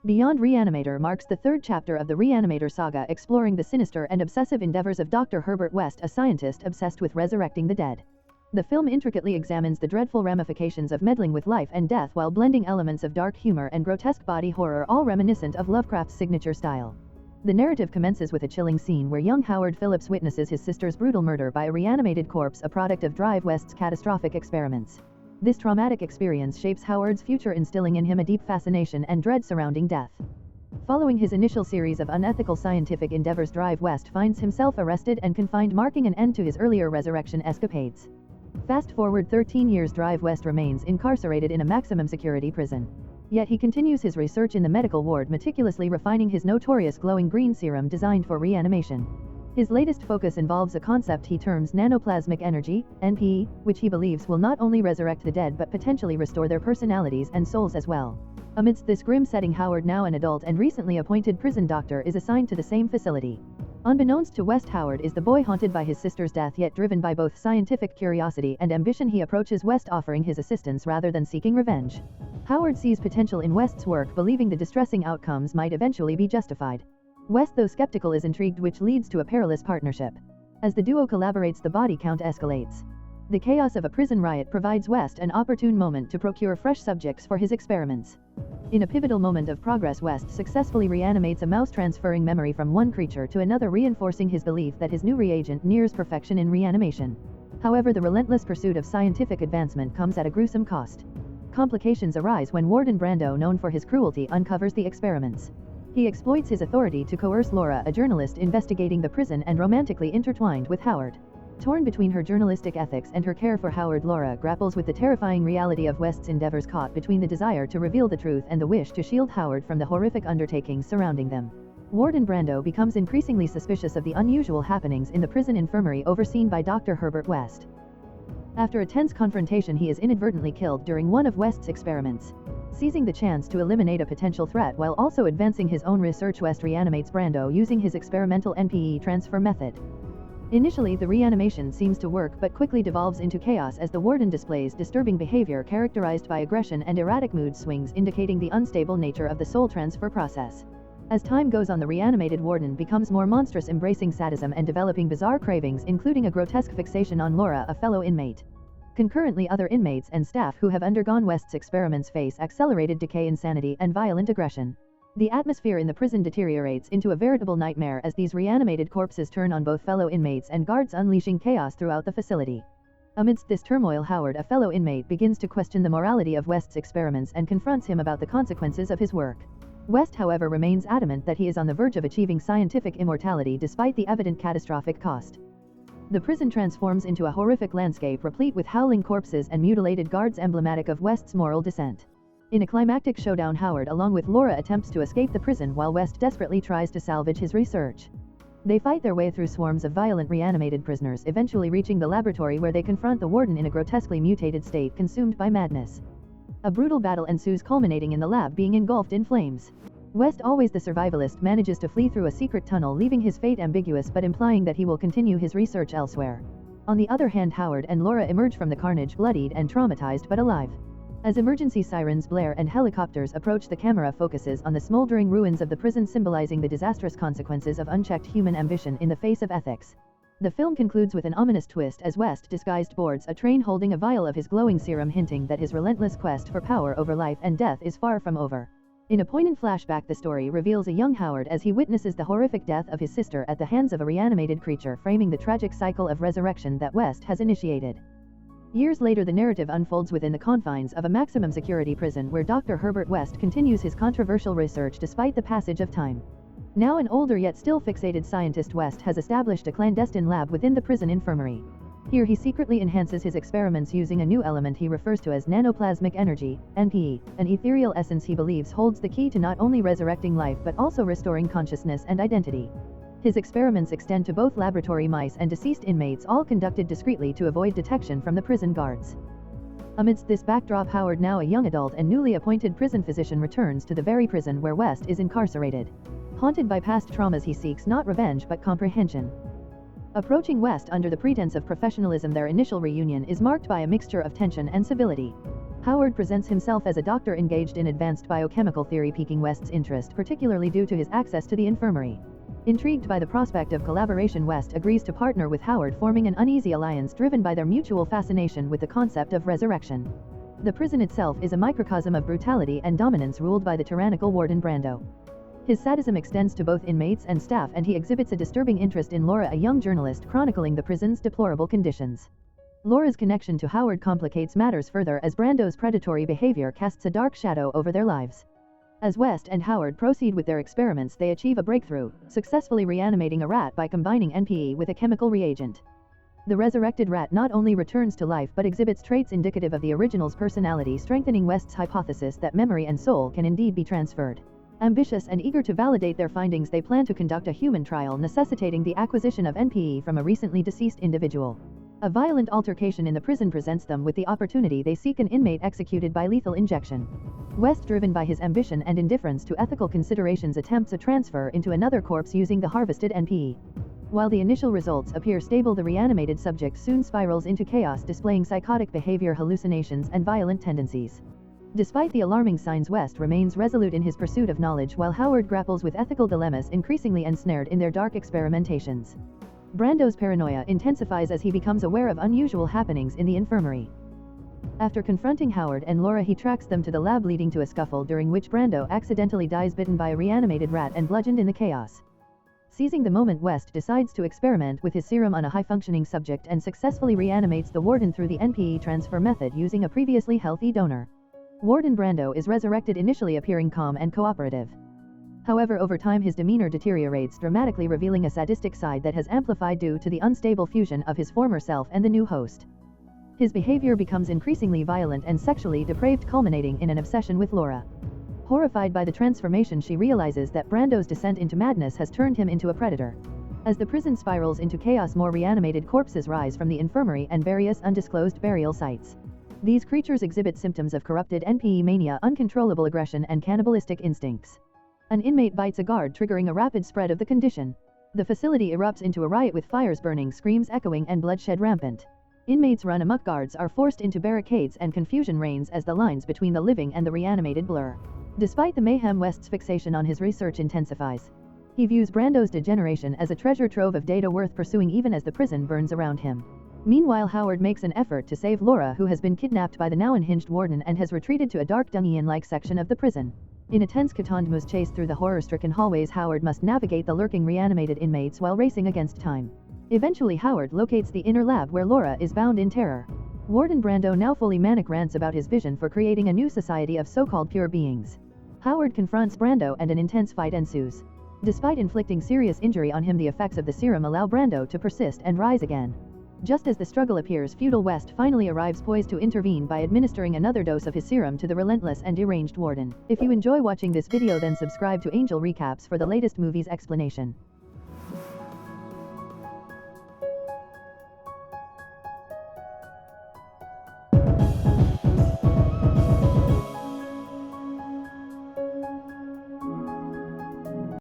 Beyond Re-Animator marks the third chapter of the Reanimator saga, exploring the sinister and obsessive endeavors of Dr. Herbert West, a scientist obsessed with resurrecting the dead. The film intricately examines the dreadful ramifications of meddling with life and death while blending elements of dark humor and grotesque body horror, all reminiscent of Lovecraft's signature style. The narrative commences with a chilling scene where young Howard Phillips witnesses his sister's brutal murder by a reanimated corpse, a product of Drive West's catastrophic experiments. This traumatic experience shapes Howard's future, instilling in him a deep fascination and dread surrounding death. Following his initial series of unethical scientific endeavors, Drive West finds himself arrested and confined, marking an end to his earlier resurrection escapades. Fast forward 13 years, Drive West remains incarcerated in a maximum security prison. Yet he continues his research in the medical ward, meticulously refining his notorious glowing green serum designed for reanimation. His latest focus involves a concept he terms nanoplasmic energy, NP, which he believes will not only resurrect the dead but potentially restore their personalities and souls as well. Amidst this grim setting, Howard, now an adult and recently appointed prison doctor, is assigned to the same facility. Unbeknownst to West, Howard is the boy haunted by his sister's death, yet driven by both scientific curiosity and ambition. He approaches West, offering his assistance rather than seeking revenge. Howard sees potential in West's work, believing the distressing outcomes might eventually be justified. West, though skeptical, is intrigued, which leads to a perilous partnership. As the duo collaborates, the body count escalates. The chaos of a prison riot provides West an opportune moment to procure fresh subjects for his experiments. In a pivotal moment of progress, West successfully reanimates a mouse, transferring memory from one creature to another, reinforcing his belief that his new reagent nears perfection in reanimation. However, the relentless pursuit of scientific advancement comes at a gruesome cost. Complications arise when Warden Brando, known for his cruelty, uncovers the experiments. He exploits his authority to coerce Laura, a journalist investigating the prison and romantically intertwined with Howard. Torn between her journalistic ethics and her care for Howard, Laura grapples with the terrifying reality of West's endeavors, caught between the desire to reveal the truth and the wish to shield Howard from the horrific undertakings surrounding them. Warden Brando becomes increasingly suspicious of the unusual happenings in the prison infirmary overseen by Dr. Herbert West. After a tense confrontation, he is inadvertently killed during one of West's experiments. Seizing the chance to eliminate a potential threat while also advancing his own research, West reanimates Brando using his experimental NPE transfer method. Initially, the reanimation seems to work, but quickly devolves into chaos as the Warden displays disturbing behavior characterized by aggression and erratic mood swings, indicating the unstable nature of the soul transfer process. As time goes on, the reanimated Warden becomes more monstrous, embracing sadism and developing bizarre cravings, including a grotesque fixation on Laura, a fellow inmate. Concurrently, other inmates and staff who have undergone West's experiments face accelerated decay, insanity, and violent aggression. The atmosphere in the prison deteriorates into a veritable nightmare as these reanimated corpses turn on both fellow inmates and guards, unleashing chaos throughout the facility. Amidst this turmoil, Howard, a fellow inmate, begins to question the morality of West's experiments and confronts him about the consequences of his work. West, however, remains adamant that he is on the verge of achieving scientific immortality despite the evident catastrophic cost. The prison transforms into a horrific landscape replete with howling corpses and mutilated guards, emblematic of West's moral descent. In a climactic showdown, Howard, along with Laura, attempts to escape the prison while West desperately tries to salvage his research. They fight their way through swarms of violent reanimated prisoners, eventually reaching the laboratory where they confront the Warden in a grotesquely mutated state, consumed by madness. A brutal battle ensues, culminating in the lab being engulfed in flames. West, always the survivalist, manages to flee through a secret tunnel, leaving his fate ambiguous but implying that he will continue his research elsewhere. On the other hand, Howard and Laura emerge from the carnage bloodied and traumatized but alive. As emergency sirens blare and helicopters approach, the camera focuses on the smoldering ruins of the prison, symbolizing the disastrous consequences of unchecked human ambition in the face of ethics. The film concludes with an ominous twist as West, disguised, boards a train holding a vial of his glowing serum, hinting that his relentless quest for power over life and death is far from over. In a poignant flashback, the story reveals a young Howard as he witnesses the horrific death of his sister at the hands of a reanimated creature, framing the tragic cycle of resurrection that West has initiated. Years later, the narrative unfolds within the confines of a maximum security prison where Dr. Herbert West continues his controversial research despite the passage of time. Now an older yet still fixated scientist, West has established a clandestine lab within the prison infirmary. Here he secretly enhances his experiments using a new element he refers to as nanoplasmic energy, NPE, an ethereal essence he believes holds the key to not only resurrecting life but also restoring consciousness and identity. His experiments extend to both laboratory mice and deceased inmates, all conducted discreetly to avoid detection from the prison guards. Amidst this backdrop, Howard, now a young adult and newly appointed prison physician, returns to the very prison where West is incarcerated. Haunted by past traumas, he seeks not revenge but comprehension. Approaching West under the pretense of professionalism, their initial reunion is marked by a mixture of tension and civility. Howard presents himself as a doctor engaged in advanced biochemical theory, piquing West's interest, particularly due to his access to the infirmary. Intrigued by the prospect of collaboration, West agrees to partner with Howard, forming an uneasy alliance driven by their mutual fascination with the concept of resurrection. The prison itself is a microcosm of brutality and dominance ruled by the tyrannical Warden Brando. His sadism extends to both inmates and staff, and he exhibits a disturbing interest in Laura, a young journalist chronicling the prison's deplorable conditions. Laura's connection to Howard complicates matters further, as Brando's predatory behavior casts a dark shadow over their lives. As West and Howard proceed with their experiments, they achieve a breakthrough, successfully reanimating a rat by combining NPE with a chemical reagent. The resurrected rat not only returns to life but exhibits traits indicative of the original's personality, strengthening West's hypothesis that memory and soul can indeed be transferred. Ambitious and eager to validate their findings, they plan to conduct a human trial necessitating the acquisition of NPE from a recently deceased individual. A violent altercation in the prison presents them with the opportunity. They seek an inmate executed by lethal injection. West, driven by his ambition and indifference to ethical considerations, attempts a transfer into another corpse using the harvested NPE. While the initial results appear stable, the reanimated subject soon spirals into chaos, displaying psychotic behavior, hallucinations, and violent tendencies. Despite the alarming signs, West remains resolute in his pursuit of knowledge, while Howard grapples with ethical dilemmas, increasingly ensnared in their dark experimentations. Brando's paranoia intensifies as he becomes aware of unusual happenings in the infirmary. After confronting Howard and Laura, he tracks them to the lab, leading to a scuffle during which Brando accidentally dies, bitten by a reanimated rat and bludgeoned in the chaos. Seizing the moment, West decides to experiment with his serum on a high-functioning subject and successfully reanimates the Warden through the NPE transfer method using a previously healthy donor. Warden Brando is resurrected, initially appearing calm and cooperative. However, over time his demeanor deteriorates, dramatically revealing a sadistic side that has amplified due to the unstable fusion of his former self and the new host. His behavior becomes increasingly violent and sexually depraved, culminating in an obsession with Laura. Horrified by the transformation, she realizes that Brando's descent into madness has turned him into a predator. As the prison spirals into chaos, more reanimated corpses rise from the infirmary and various undisclosed burial sites. These creatures exhibit symptoms of corrupted NPE mania, uncontrollable aggression, and cannibalistic instincts. An inmate bites a guard, triggering a rapid spread of the condition. The facility erupts into a riot with fires burning, screams echoing, and bloodshed rampant. Inmates run amok, guards are forced into barricades, and confusion reigns as the lines between the living and the reanimated blur. Despite the mayhem, West's fixation on his research intensifies. He views Brando's degeneration as a treasure trove of data worth pursuing, even as the prison burns around him. Meanwhile, Howard makes an effort to save Laura, who has been kidnapped by the now unhinged Warden and has retreated to a dark dungeon-like section of the prison. In a tense Cthulhu's chase through the horror-stricken hallways, Howard must navigate the lurking reanimated inmates while racing against time. Eventually, Howard locates the inner lab where Laura is bound in terror. Warden Brando, now fully manic, rants about his vision for creating a new society of so-called pure beings. Howard confronts Brando and an intense fight ensues. Despite inflicting serious injury on him, the effects of the serum allow Brando to persist and rise again. Just as the struggle appears futile, West finally arrives, poised to intervene by administering another dose of his serum to the relentless and deranged Warden. If you enjoy watching this video, then subscribe to Angel Recaps for the latest movies explanation.